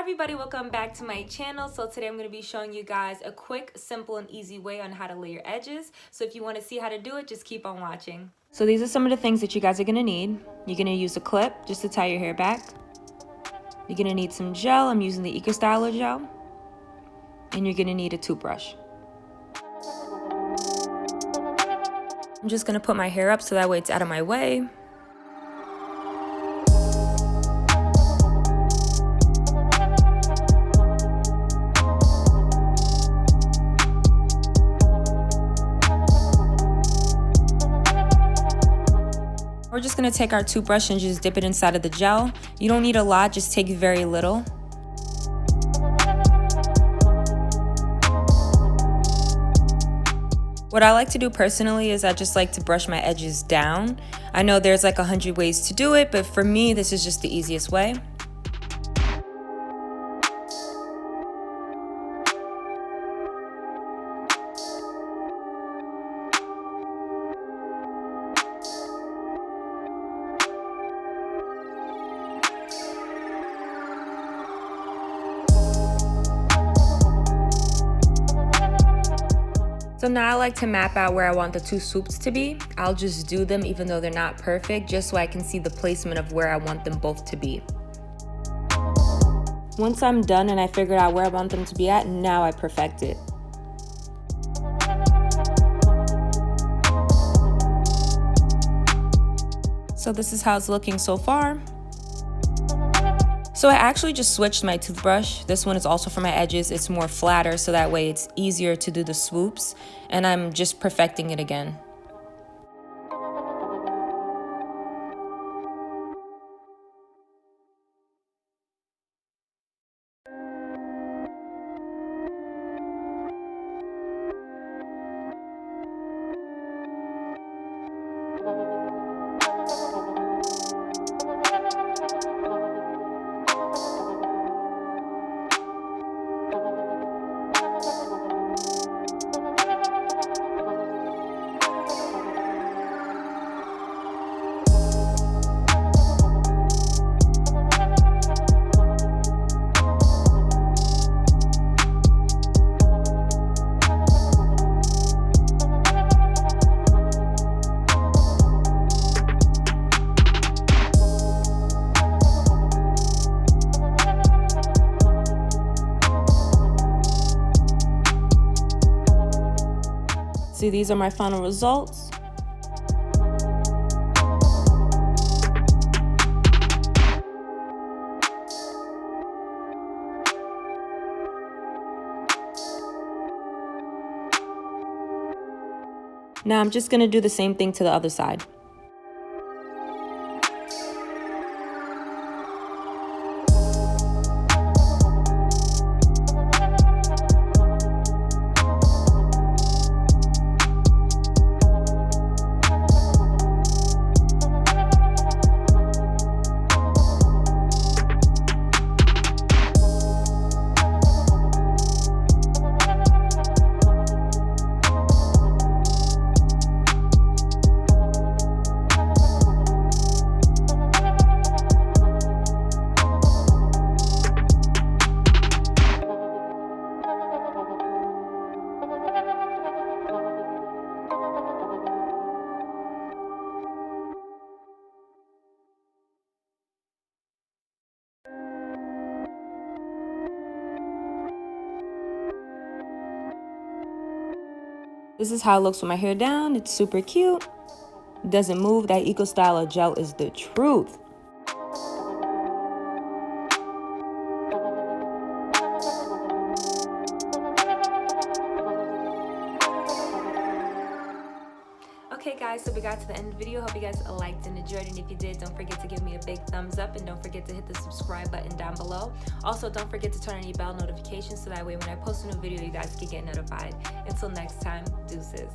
everybody, welcome back to my channel. So today I'm going to be showing you guys a quick, simple, and easy way on how to lay your edges. So if you want to see how to do it, just keep on watching. So these are some of the things that you guys are going to need. You're going to use a clip just to tie your hair back. You're going to need some gel. I'm using the Eco gel. And you're going to need a toothbrush. I'm just going to put my hair up so that way it's out of my way. We're just going to take our toothbrush and just dip it inside of the gel. You don't need a lot, just take very little. What I like to do personally is I just like to brush my edges down. I know there's like 100 ways to do it, but for me this is just the easiest way. So now I like to map out where I want the two swoops to be. I'll just do them even though they're not perfect, just so I can see the placement of where I want them both to be. Once I'm done and I figured out where I want them to be at, now I perfect it. So this is how it's looking so far. So I actually just switched my toothbrush. This one is also for my edges. It's more flatter, so that way it's easier to do the swoops. And I'm just perfecting it again. See, these are my final results. Now I'm just going to do the same thing to the other side. This is how it looks with my hair down. It's super cute. It doesn't move. That Eco gel is the truth. Okay guys, so we got to the end of the video. Hope you guys liked and enjoyed, and if you did, don't forget to give me a big thumbs up, and don't forget to hit the subscribe button down below. Also, don't forget to turn on your bell notifications so that way when I post a new video, you guys can get notified. Until next time, deuces.